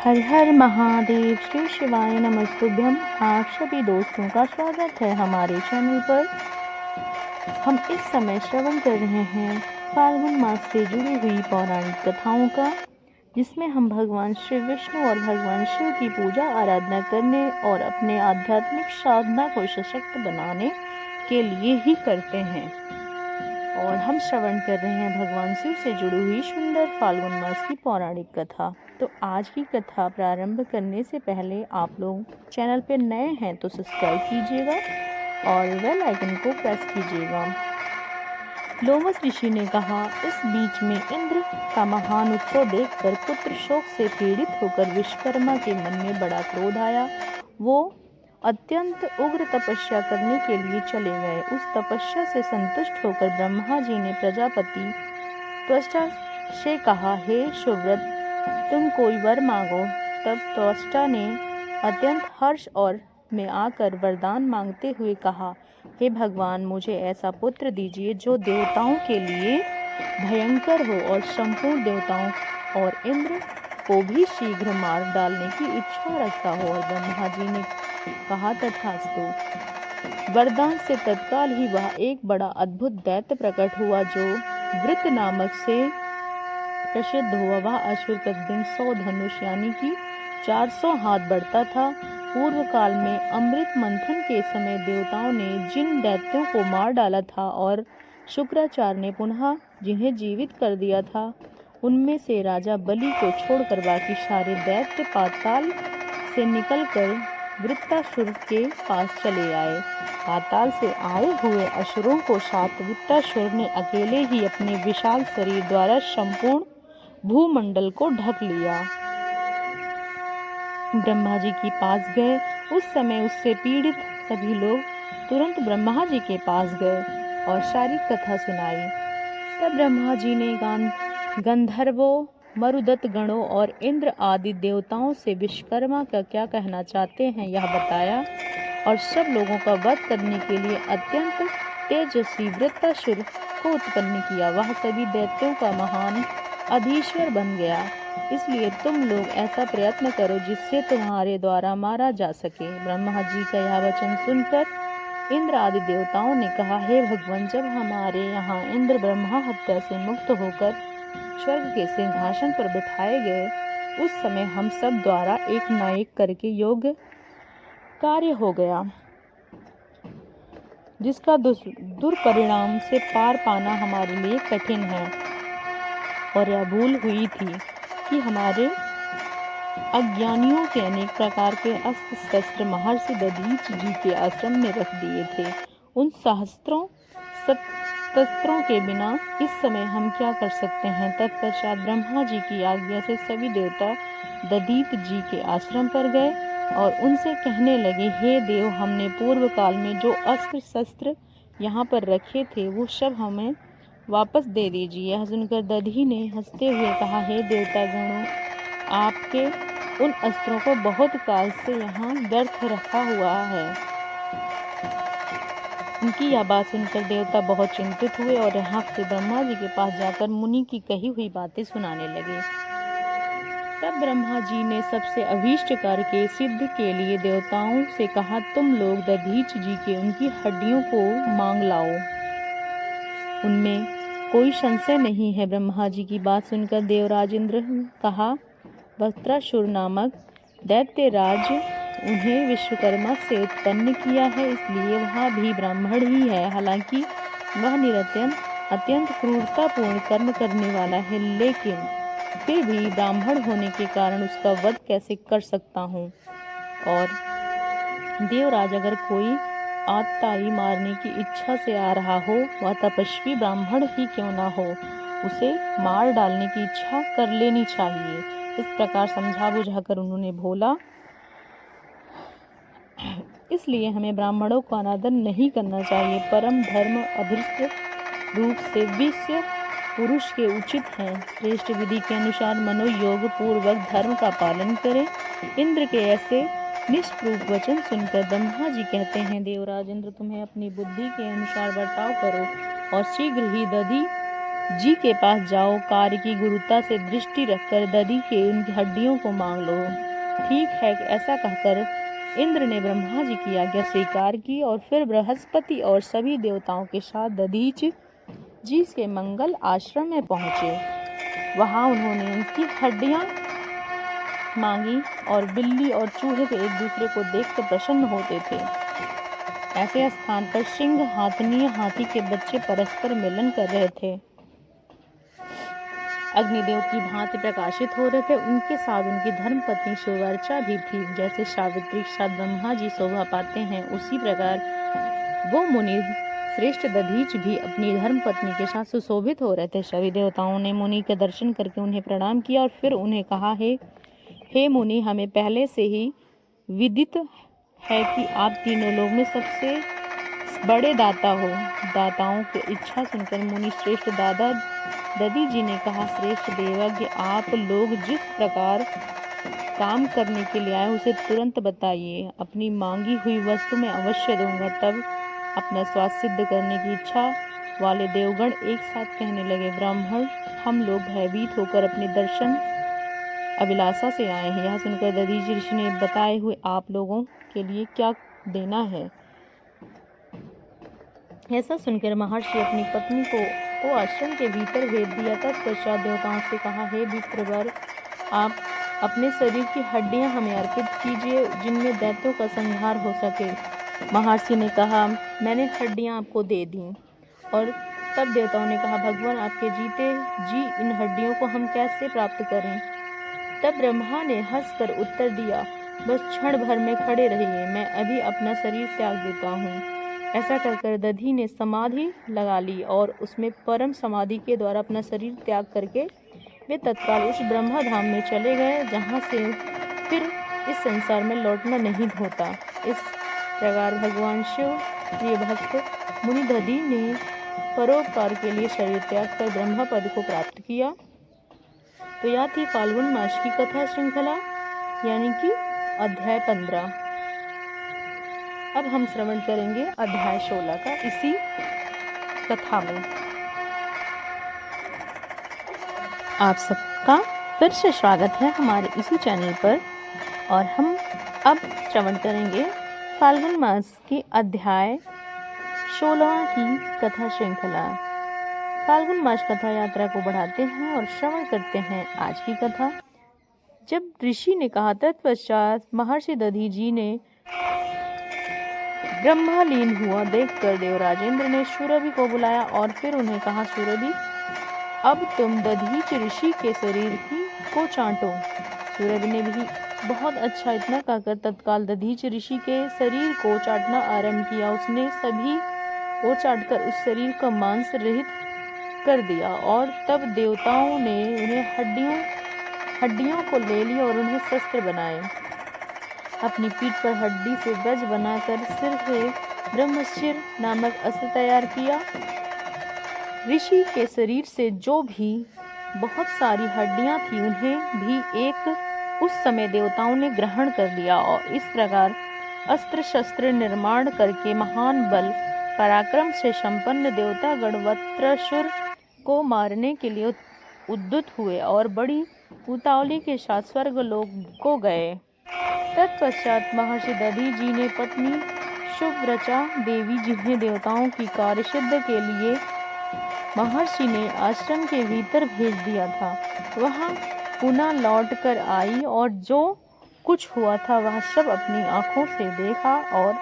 हर हर महादेव, श्री शिवाय नमस्तुभ्यम। आप सभी दोस्तों का स्वागत है हमारे चैनल पर। हम इस समय श्रवण कर रहे हैं फाल्गुन मास से जुड़ी हुई पौराणिक कथाओं का, जिसमें हम भगवान श्री विष्णु और भगवान शिव की पूजा आराधना करने और अपने आध्यात्मिक साधना को सशक्त बनाने के लिए ही करते हैं। और हम श्रवण कर रहे हैं भगवान शिव से जुड़ी हुई सुंदर फाल्गुन मास की पौराणिक कथा। तो आज की कथा प्रारंभ करने से पहले आप लोग चैनल पे नए हैं तो सब्सक्राइब कीजिएगा और बेल आइकन को प्रेस कीजिएगा। लोमस ऋषि ने कहा, इस बीच में इंद्र का महान उत्सव देखकर पुत्र शोक से पीड़ित होकर विश्वकर्मा के मन में बड़ा क्रोध आया। वो अत्यंत उग्र तपस्या करने के लिए चले गए। उस तपस्या से संतुष्ट होकर ब्रह्मा जी ने प्रजापति त्वष्टा से कहा, हे सुव्रत, तुम कोई वर मांगो। तब त्वष्टा ने अत्यंत हर्ष और में आकर वरदान मांगते हुए कहा, हे भगवान, मुझे ऐसा पुत्र दीजिए जो देवताओं के लिए भयंकर हो और संपूर्ण देवताओं और इंद्र को भी शीघ्र मार डालने की इच्छा रखता हो। और ब्रह्मा जी ने कहा, तथास्तु। वरदान से तत्काल ही वह एक बड़ा अद्भुत दैत्य प्रकट हुआ जो वृत्त नामक से प्रसिद्ध हुआ। वह असुर प्रतिदिन 100 धनुष यानी कि 400 हाथ बढ़ता था। पूर्व काल में अमृत मंथन के समय देवताओं ने जिन दैत्यों को मार डाला था और शुक्राचार्य ने पुनः जिन्हें जीवित कर दिया था, उनमें से राजा बलि को छोड़कर बाकी सारे दैत्य पाताल से निकलकर वृत्तासुर के पास चले आए। पाताल से आए हुए असुरों को साथ वृत्तासुर ने अकेले ही अपने विशाल शरीर द्वारा संपूर्ण भूमंडल को ढक लिया। ब्रह्मा जी के पास गए। उस समय उससे पीड़ित सभी लोग तुरंत ब्रह्मा जी के पास गए और सारी कथा सुनाई। तब ब्रह्मा जी ने गंधर्वों, मरुदत्त गणों और इंद्र आदि देवताओं से विश्वकर्मा का क्या कहना चाहते हैं यह बताया और सब लोगों का वध करने के लिए अत्यंत तेजस्वी वृत्तासुर को उत्पन्न किया। वह सभी दैत्यों का महान अधीश्वर बन गया। इसलिए तुम लोग ऐसा प्रयत्न करो जिससे तुम्हारे द्वारा मारा जा सके। ब्रह्मा जी का यह वचन सुनकर इंद्र आदि देवताओं ने कहा, हे भगवान, जब हमारे यहाँ इंद्र ब्रह्मा हत्या से मुक्त होकर स्वर्ग के सिंहासन पर बिठाए गए, उस समय हम सब द्वारा एक न एक करके योग्य कार्य हो गया, जिसका दुष्परिणाम से पार पाना हमारे लिए कठिन है। और यह भूल हुई थी कि हमारे अज्ञानियों के अनेक प्रकार के अस्त्र शस्त्र महर्षि दधीच जी के आश्रम में रख दिए थे। उन सहस्त्रों शस्त्रों के बिना इस समय हम क्या कर सकते हैं। तत्पश्चात ब्रह्मा जी की आज्ञा से सभी देवता दधीच जी के आश्रम पर गए और उनसे कहने लगे, हे देव, हमने पूर्व काल में जो अस्त्र शस्त्र यहाँ पर रखे थे वो सब हमें वापस दे दीजिए। यह सुनकर दधी ने हंसते हुए कहा, हे देवता गणों, आपके उन अस्त्रों को बहुत काल से यहाँ व्यर्थ रखा हुआ है। उनकी यह बात सुनकर देवता बहुत चिंतित हुए और यहाँ से ब्रह्मा जी के पास जाकर मुनि की कही हुई बातें सुनाने लगे। तब ब्रह्मा जी ने सबसे अभीष्ट कार्य के सिद्ध के लिए देवताओं से कहा, तुम लोग दधीच जी के उनकी हड्डियों को मांग लाओ, उनमें कोई संशय नहीं है। ब्रह्मा जी की बात सुनकर देवराज इंद्र कहा, वृत्रासुर नामक दैत्यराज उन्हें विश्वकर्मा से उत्पन्न किया है, इसलिए वह भी ब्राह्मण ही है। हालांकि वह अत्यंत क्रूरतापूर्ण कर्म करने वाला है, लेकिन फिर भी ब्राह्मण होने के कारण उसका वध कैसे कर सकता हूँ। और देवराज, अगर कोई आतताई मारने की इच्छा से आ रहा हो, वह तपस्वी ब्राह्मण ही क्यों ना हो, उसे मार डालने की इच्छा कर लेनी चाहिए। इस प्रकार समझा बुझाकर उन्होंने बोला, इसलिए हमें ब्राह्मणों का अनादर नहीं करना चाहिए। परम धर्म अभिष्ट रूप से विश्व पुरुष के उचित है। श्रेष्ठ विधि के अनुसार मनोयोग पूर्वक धर्म का पालन करें। इंद्र के ऐसे निष्प्रूप वचन सुनकर ब्रह्मा जी कहते हैं, देवराज इंद्र, तुम्हें अपनी बुद्धि के अनुसार बर्ताव करो और शीघ्र ही दधी जी के पास जाओ, कार्य की गुरुता से दृष्टि रखकर दधी के उनकी हड्डियों को मांग लो। ठीक है, ऐसा कहकर इंद्र ने ब्रह्मा जी की आज्ञा स्वीकार की और फिर बृहस्पति और सभी देवताओं के साथ दधीच जी के मंगल आश्रम में पहुँचे। वहाँ उन्होंने उनकी हड्डियाँ मांगी और बिल्ली और चूहे के एक दूसरे को देखकर प्रसन्न होते थे। ऐसे स्थान पर सिंह, हाथनी, हाथी के बच्चे परस्पर मिलन कर रहे थे, अग्निदेव की भांति प्रकाशित हो रहे थे। उनके साथ उनकी धर्मपत्नी सुवर्चा भी थी। जैसे सावित्री के साथ ब्रह्मा जी शोभा पाते हैं, उसी प्रकार वो मुनि श्रेष्ठ दधीच भी अपनी धर्मपत्नी के साथ सुशोभित हो रहे थे। सभी देवताओं ने मुनि के दर्शन करके उन्हें प्रणाम किया और फिर उन्हें कहा, हे मुनि, हमें पहले से ही विदित है कि आप तीनों लोग में सबसे बड़े दाता हो। दाताओं की इच्छा सुनकर मुनि श्रेष्ठ दादा दधी जी ने कहा, श्रेष्ठ देवज्ञ, आप लोग जिस प्रकार काम करने के लिए आए उसे तुरंत बताइए। अपनी मांगी हुई वस्तु मैं अवश्य दूंगा। तब अपना स्वास्थ्य सिद्ध करने की इच्छा वाले देवगण एक साथ कहने लगे, ब्राह्मण, हम लोग भयभीत होकर अपने दर्शन अभिलाषा से आए हैं। यह सुनकर दधीच ऋषि ने बताए हुए आप लोगों के लिए क्या देना है। ऐसा सुनकर महर्षि अपनी पत्नी को आश्रम के भीतर भेज दिया। तत्पश्चात देवताओं से कहा, हे विप्रवर, आप अपने शरीर की हड्डियां हमें अर्पित कीजिए जिनमें दैत्यों का संहार हो सके। महर्षि ने कहा, मैंने हड्डियां आपको दे दी। और तब देवताओं ने कहा, भगवान, आपके जीते जी इन हड्डियों को हम कैसे प्राप्त करें। तब ब्रह्मा ने हंसकर उत्तर दिया, बस क्षण भर में खड़े रहिए, मैं अभी अपना शरीर त्याग देता हूँ। ऐसा कहकर दधी ने समाधि लगा ली और उसमें परम समाधि के द्वारा अपना शरीर त्याग करके वे तत्काल उस ब्रह्मा धाम में चले गए, जहाँ से फिर इस संसार में लौटना नहीं होता। इस प्रकार भगवान शिव प्रिय भक्त मुनि दधी ने परोपकार के लिए शरीर त्याग कर ब्रह्मा पद को प्राप्त किया। तो यह थी फाल्गुन मास की कथा श्रृंखला, यानी कि अध्याय 15। अब हम श्रवण करेंगे अध्याय 16 का इसी कथा में। आप सबका फिर से स्वागत है हमारे इसी चैनल पर, और हम अब श्रवण करेंगे फाल्गुन मास की अध्याय 16 की कथा श्रृंखला। फाल्गुन मास कथा यात्रा को बढ़ाते हैं और श्रवण करते हैं आज की कथा। जब ऋषि ने कहा, तत्पश्चात महर्षि दधी जी ने ब्रह्मलीन हुआ देखकर देवराजेंद्र ने सुरभि को बुलाया और फिर उन्हें कहा, सुरभि, अब तुम दधीच ऋषि के शरीर को चाटो। सुरभि ने भी बहुत अच्छा इतना कहकर तत्काल दधीच ऋषि के शरीर को चाटना आरंभ किया। उसने सभी को चाटकर उस शरीर का मांस रहित कर दिया और तब देवताओं ने उन्हें हड्डियों को ले लिया और उन्हें शस्त्र बनाए। अपनी पीठ पर हड्डी से ब्रज बनाकर सिर से ब्रह्मशिर नामक अस्त्र तैयार किया। ऋषि के शरीर से जो भी बहुत सारी हड्डियां थी उन्हें भी एक उस समय देवताओं ने ग्रहण कर लिया और इस प्रकार अस्त्र शस्त्र निर्माण करके महान बल पराक्रम से संपन्न देवतागण वत्रसुर को मारने के लिए उद्युत हुए और बड़ी उतावली के साथ स्वर्गलोक को गए। तत्पश्चात महर्षि दधी जी ने पत्नी शुभ्रचा देवी, जिन्हें देवताओं की कार्य सिद्ध के लिए महर्षि ने आश्रम के भीतर भेज दिया था, वहां पुनः लौट कर आई और जो कुछ हुआ था वह सब अपनी आंखों से देखा और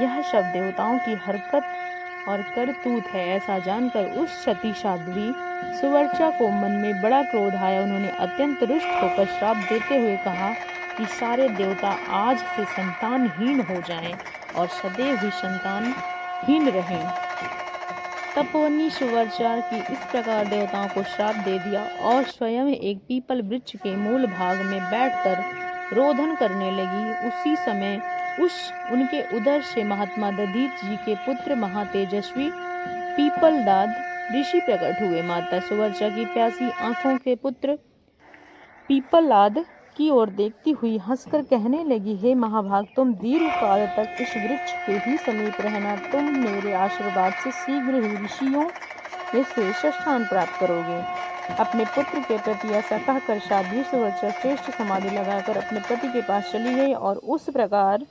यह सब देवताओं की हरकत और करतूत है, ऐसा जानकर उस सती साध्वी सुवर्चा को मन में बड़ा क्रोध आया। उन्होंने अत्यंत रुष्ट होकर श्राप देते हुए कहा कि सारे देवता आज से संतानहीन हो जाएं और सदैव ही संतानहीन रहें। तपोवनी सुवर्चा की इस प्रकार देवताओं को श्राप दे दिया और स्वयं एक पीपल वृक्ष के मूल भाग में बैठकर रोदन करने लगी। उसी समय उनके उदर से महात्मा दधीच जी के पुत्र महातेजस्वी पीपलदाद ऋषि प्रकट हुए। माता सुवर्चा की प्यासी आंखों के पुत्र पीपलदाद की ओर देखती हुई हंसकर कहने लगी, हे महाभाग, तुम दीर्घ काल तक इस वृक्ष के ही समीप रहना। तुम मेरे आशीर्वाद से शीघ्र ही ऋषियों में श्रेष्ठ स्थान प्राप्त करोगे। अपने पुत्र के प्रति ऐसा कहकर साध्वी सुवत्सा श्रेष्ठ समाधि लगाकर अपने पति के पास चली गई और उस प्रकार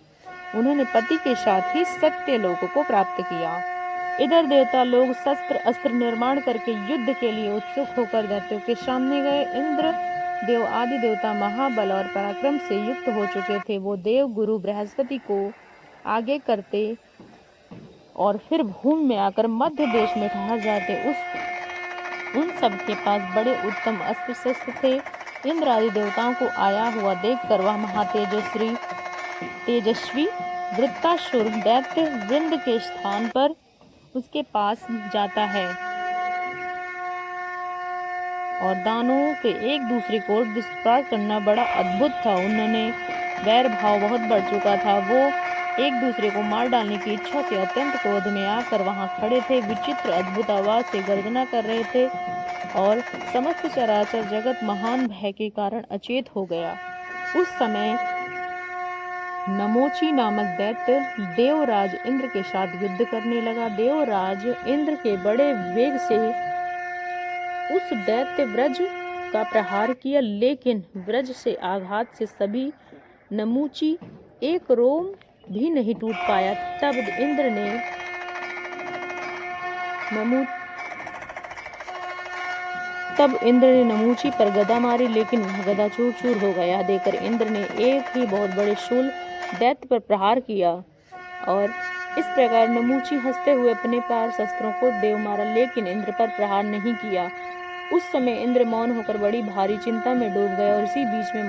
उन्होंने पति के साथ ही सत्यलोक को प्राप्त किया। इधर देवता लोग शस्त्र अस्त्र निर्माण करके युद्ध के लिए उत्सुक होकर दैत्यों के सामने गए। इंद्र देव आदि देवता महाबल और पराक्रम से युक्त हो चुके थे। वो देव गुरु बृहस्पति को आगे करते और फिर भूमि में आकर मध्य देश में ठहर जाते। उन सब के पास बड़े उत्तम अस्त्र शस्त्र थे। इंद्र आदि देवताओं को आया हुआ देखकर वह तेजस्वी वृत्तासुर दैत्य वृंद के स्थान पर उसके पास जाता है और दानवों के एक दूसरे को दुष्प्रहार करना बड़ा अद्भुत था। उन्होंने वैर भाव बहुत बढ़ चुका था। वो एक दूसरे को मार डालने की इच्छा से अत्यंत क्रोध में आकर वहां खड़े थे। विचित्र अद्भुत आवाज से गर्जना कर रहे थे और समस्त चराचर जगत महान भय के कारण अचेत हो गया। उस समय नमोची नामक दैत्य देवराज इंद्र के साथ युद्ध करने लगा। देवराज इंद्र के बड़े वेग से उस दैत्य व्रज का प्रहार किया, लेकिन व्रज से आघात से सभी नमूची एक रोम भी नहीं टूट पाया। तब इंद्र ने नमूची पर गदा मारी, लेकिन वह गदा चूर चूर हो गया। देखकर इंद्र ने एक ही बहुत बड़े शूल दैत्य पर प्रहार किया और इस प्रकार नमूची हंसते हुए अपने पार शस्त्रों को देव मारा, लेकिन इंद्र पर प्रहार नहीं किया। उस समय इंद्र मौन होकर बड़ी भारी चिंता में डूब गए और इसी बीच में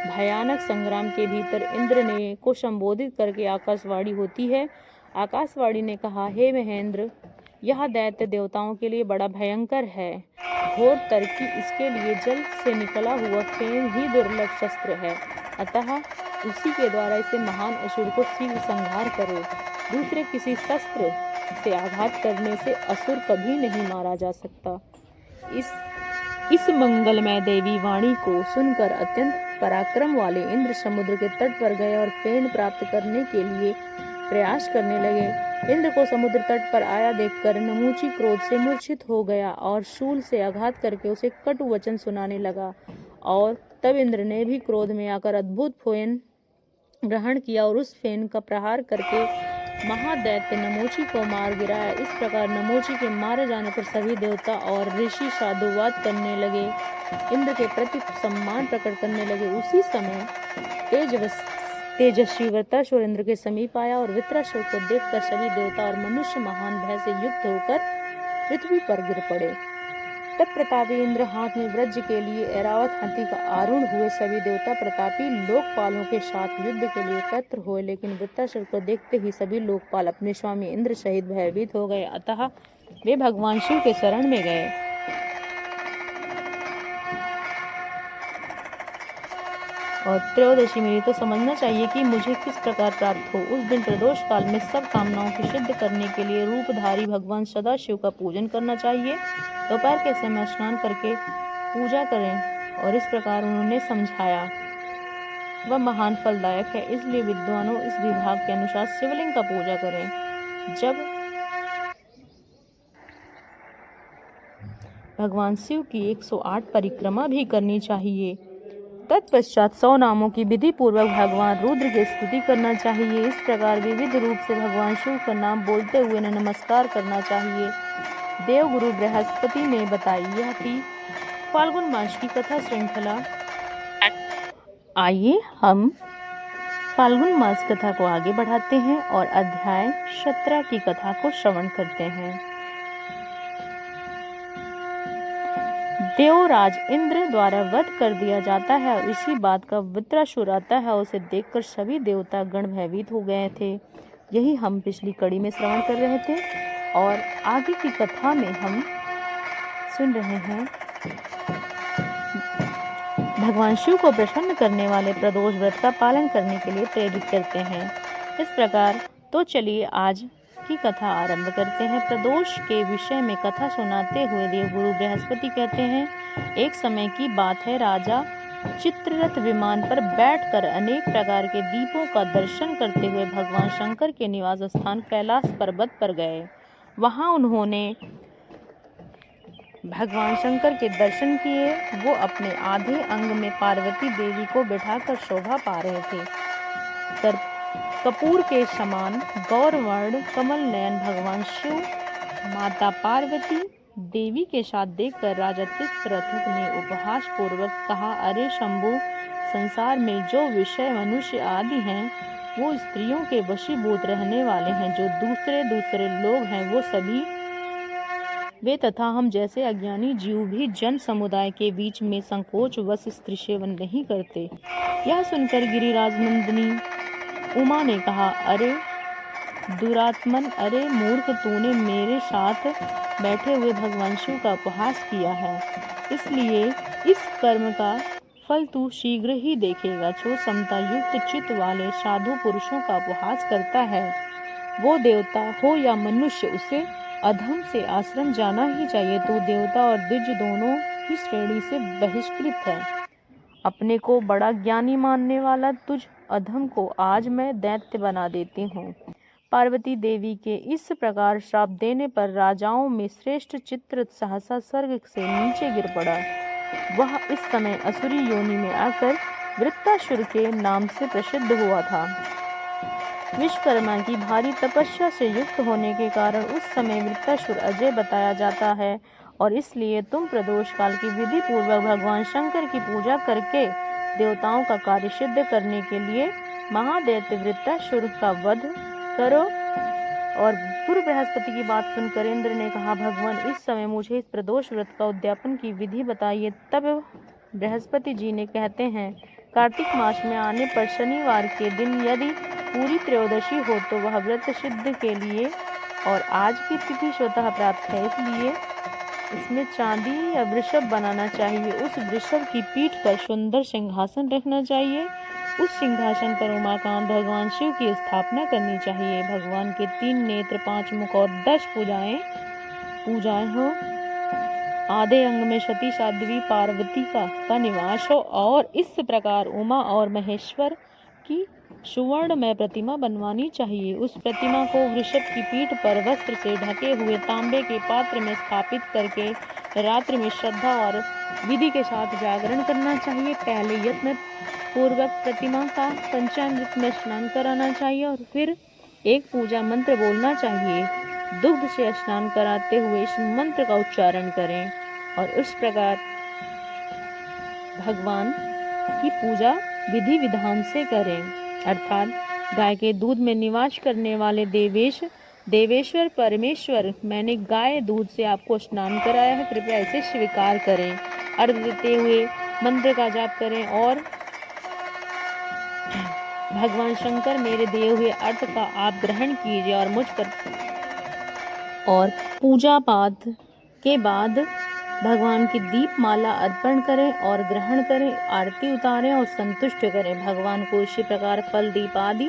भयानक संग्राम के भीतर इंद्र ने को संबोधित करके आकाशवाणी होती है। आकाशवाणी ने कहा, हे महेंद्र, यह दैत्य देवताओं के लिए बड़ा भयंकर है। घोर तरकी इसके लिए जल से निकला हुआ फेन ही दुर्लभ शस्त्र है, अतः उसी के द्वारा इसे महान असुर को शीघ्र संहार करो। दूसरे किसी शस्त्र से आघात करने से असुर कभी नहीं मारा जा सकता। इस मंगलमय देवी वाणी को सुनकर अत्यंत पराक्रम वाले इंद्र समुद्र के तट पर गए और फेन प्राप्त करने के लिए प्रयास करने लगे। इंद्र को समुद्र तट पर आया देखकर नमूची क्रोध से मूर्छित हो गया और शूल से आघात करके उसे कटु वचन सुनाने लगा। और तब इंद्र ने भी क्रोध में आकर अद्भुत फेन ग्रहण किया और उस फेन का प्रहार करके महादैत्य नमोची को मार गिराया। इस प्रकार नमोची के मारे जाने पर सभी देवता और ऋषि साधुवाद करने लगे, इंद्र के प्रति सम्मान प्रकट करने लगे। उसी समय तेजस्वी वृत्तासुर इंद्र के समीप आया और वृत्रासुर को देखकर सभी देवता और मनुष्य महान भय से युक्त होकर पृथ्वी पर गिर पड़े। तब प्रतापी इंद्र हाथ में वज्र के लिए ऐरावत हाथी का आरूढ़ हुए। सभी देवता प्रतापी लोकपालों के साथ युद्ध के लिए एकत्र हुए, लेकिन वृत्तासुर को देखते ही सभी लोकपाल अपने स्वामी इंद्र सहित भयभीत हो गए, अतः वे भगवान शिव के शरण में गए। और त्रयोदशी में तो समझना चाहिए कि मुझे किस प्रकार प्राप्त हो। उस दिन प्रदोष काल में सब कामनाओं की सिद्ध करने के लिए रूपधारी भगवान सदाशिव का पूजन करना चाहिए। दोपहर के समय स्नान करके पूजा करें और इस प्रकार उन्होंने समझाया। वह महान फलदायक है, इसलिए विद्वानों इस विभाग के अनुसार शिवलिंग का पूजा करें। जब भगवान शिव की 108 परिक्रमा भी करनी चाहिए। तत्पश्चात 100 नामों की विधि पूर्वक भगवान रुद्र की स्तुति करना चाहिए। इस प्रकार विविध रूप से भगवान शिव का नाम बोलते हुए नमस्कार करना चाहिए। देवगुरु बृहस्पति ने बताई। यह थी फाल्गुन मास की कथा श्रृंखला। आइए हम फाल्गुन मास कथा को आगे बढ़ाते हैं और अध्याय 17 की कथा को श्रवण करते हैं। देवराज इंद्र द्वारा वध कर दिया जाता है और इसी बात का वृत्रासुर आता है। उसे देखकर सभी देवता गण भयभीत हो गए थे। यही हम पिछली कड़ी में श्रवण कर रहे थे और आगे की कथा में हम सुन रहे हैं भगवान शिव को प्रसन्न करने वाले प्रदोष व्रत का पालन करने के लिए प्रेरित करते हैं। इस प्रकार तो चलिए आज की कथा आरंभ करते हैं। प्रदोष के विषय में कथा सुनाते हुए देवगुरु बृहस्पति कहते हैं, एक समय की बात है, राजा चित्ररथ विमान पर बैठकर अनेक प्रकार के दीपों का दर्शन करते हुए भगवान शंकर के निवास स्थान कैलाश पर्वत पर गए। वहां उन्होंने भगवान शंकर के दर्शन किए। वो अपने आधे अंग में पार्वती देवी को बिठाकर शोभा पा रहे थे। कपूर के समान गौरवर्ण कमल नयन भगवान शिव माता पार्वती देवी के साथ देखकर राजा चित्ररथ ने उपहास पूर्वक कहा, अरे शंभु, संसार में जो विषय मनुष्य आदि हैं वो स्त्रियों के वशीभूत रहने वाले हैं। जो दूसरे लोग हैं वो सभी वे तथा हम जैसे अज्ञानी जीव भी जन समुदाय के बीच में संकोच वश स्त्री सेवन नहीं करते। यह सुनकर गिरिराज नंदिनी उमा ने कहा, अरे दुरात्मन, अरे मूर्ख, तूने मेरे साथ बैठे हुए भगवान शिव का उपहास किया है, इसलिए इस कर्म का फल तू शीघ्र ही देखेगा। जो समता युक्त चित्त वाले साधु पुरुषों का उपहास करता है, वो देवता हो या मनुष्य, उसे अधम से आश्रम जाना ही चाहिए। तू देवता और द्विज दोनों ही श्रेणी से बहिष्कृत है। अपने को बड़ा ज्ञानी मानने वाला तुझ अधम को आज मैं दैत्य बना देती हूँ। पार्वती देवी के इस प्रकार श्राप देने पर राजाओं में श्रेष्ठ चित्ररथ सहसा स्वर्ग से नीचे गिर पड़ा। वह इस समय असुरी योनि में आकर वृत्तासुर के नाम से प्रसिद्ध हुआ था। विश्वकर्मा की भारी तपस्या से युक्त होने के कारण उस समय वृत्तासुर अजय बताया जाता है, और इसलिए तुम प्रदोष काल की विधि पूर्वक भगवान शंकर की पूजा करके देवताओं का कार्य सिद्ध करने के लिए महादैत्य वृत्तासुर का वध करो। और गुरु बृहस्पति की बात सुनकर इंद्र ने कहा, भगवान, इस समय मुझे इस प्रदोष व्रत का उद्यापन की विधि बताइए। तब बृहस्पति जी ने कहते हैं, कार्तिक मास में आने पर शनिवार के दिन यदि पूरी त्रयोदशी हो तो वह व्रत सिद्ध के लिए, और आज की तिथि स्वतः प्राप्त है, इसलिए इसमें चांदी या वृषभ बनाना चाहिए। उस वृषभ की पीठ पर सुंदर सिंहासन रखना चाहिए। उस सिंहासन पर उमाकांत भगवान शिव की स्थापना करनी चाहिए। भगवान के 3 नेत्र, 5 मुख और 10 पूजाएं हो। आधे अंग में सती साध्वी पार्वती का निवास हो, और इस प्रकार उमा और महेश्वर की सुवर्ण में प्रतिमा बनवानी चाहिए। उस प्रतिमा को वृषभ की पीठ पर वस्त्र से ढके हुए तांबे के पात्र में स्थापित करके रात्रि में श्रद्धा और विधि के साथ जागरण करना चाहिए। पहले यत्न पूर्वक प्रतिमा का पंचामृत में स्नान कराना चाहिए और फिर एक पूजा मंत्र बोलना चाहिए। दुग्ध से स्नान कराते हुए इस मंत्र का उच्चारण करें और उस प्रकार भगवान की पूजा विधि विधान से करें। अर्थात गाय के दूध में निवास करने वाले देवेश्वर परमेश्वर, मैंने गाय दूध से आपको स्नान कराया है, कृपया इसे स्वीकार करें। अर्घ देते हुए मंत्र का जाप करें और भगवान शंकर, मेरे दिए हुए अर्थ का आप ग्रहण कीजिए और मुझ पर, और पूजा पाठ के बाद भगवान की दीप माला अर्पण करें और ग्रहण करें, आरती उतारें और संतुष्ट करें। भगवान को इसी प्रकार फल, दीप आदि,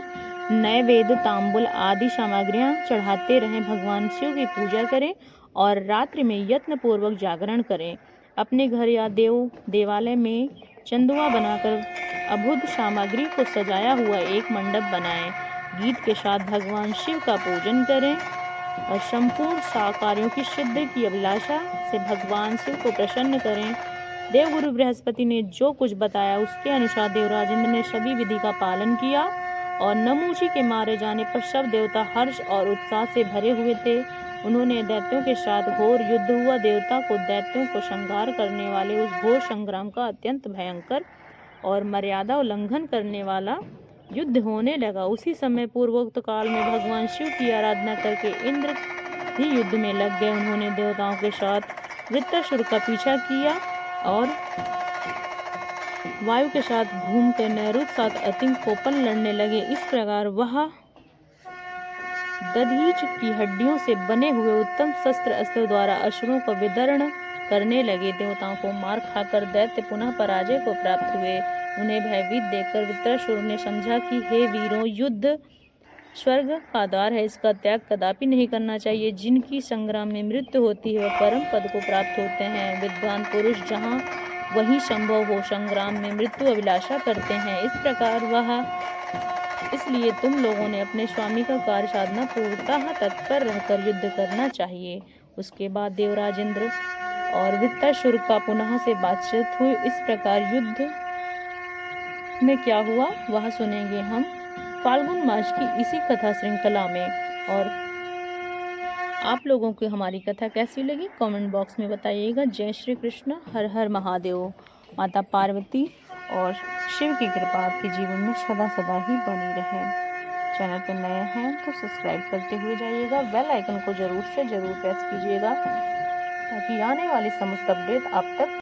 नैवेद्य, तांबुल आदि सामग्रियां चढ़ाते रहें। भगवान शिव की पूजा करें और रात्रि में यत्न पूर्वक जागरण करें। अपने घर या देवालय में चंदुआ बनाकर अभुत सामग्री को सजाया हुआ एक मंडप बनाएं। गीत के साथ भगवान शिव का पूजन करें और संपूर्ण कार्यों की सिद्धि की अभिलाषा से भगवान शिव को प्रसन्न करें। देवगुरु बृहस्पति ने जो कुछ बताया उसके अनुसार देवराज इंद्र ने सभी विधि का पालन किया और नमूची के मारे जाने पर सब देवता हर्ष और उत्साह से भरे हुए थे। उन्होंने दैत्यों के साथ घोर युद्ध हुआ। देवता को दैत्यों को संहार करने वाले उस घोर संग्राम का अत्यंत भयंकर और मर्यादा उल्लंघन करने वाला युद्ध होने लगा। उसी समय पूर्वोक्त काल में भगवान शिव की आराधना करके इंद्र भी युद्ध में लग गए। उन्होंने देवताओं के साथ वृत्तासुर का पीछा किया और वायु के साथ घूमकर नैरुत साथ अतिंग कोपन लड़ने लगे। इस प्रकार वह दधीच की हड्डियों से बने हुए उत्तम शस्त्र अस्त्र द्वारा असुरों को विदर्ण करने लगे। देवताओं को मार खाकर दैत्य पुनः पराजय को प्राप्त हुए। उन्हें भयभीत देखकर वृत्तासुर ने समझा कि हे वीरों, युद्ध स्वर्ग का द्वार है, इसका त्याग कदापि नहीं करना चाहिए। जिनकी संग्राम में मृत्यु होती है वह परम पद को प्राप्त होते हैं। विद्वान पुरुष जहाँ वही संभव हो संग्राम में मृत्यु अभिलाषा करते हैं। इस प्रकार इसलिए तुम लोगों ने अपने स्वामी का कार्य साधना पूर्णतः तत्पर रहकर युद्ध करना चाहिए। उसके बाद देवराज इंद्र और वृत्तासुर का पुनः से बातचीत हुई। इस प्रकार युद्ध में क्या हुआ वह सुनेंगे हम फाल्गुन मास की इसी कथा श्रृंखला में। और आप लोगों को हमारी कथा कैसी लगी कमेंट बॉक्स में बताइएगा। जय श्री कृष्ण, हर हर महादेव। माता पार्वती और शिव की कृपा आपके जीवन में सदा सदा ही बनी रहे। चैनल पर नए हैं तो सब्सक्राइब करते हुए जाइएगा, बेल आइकन को जरूर से जरूर प्रेस कीजिएगा ताकि आने वाली समस्त अपडेट आप तक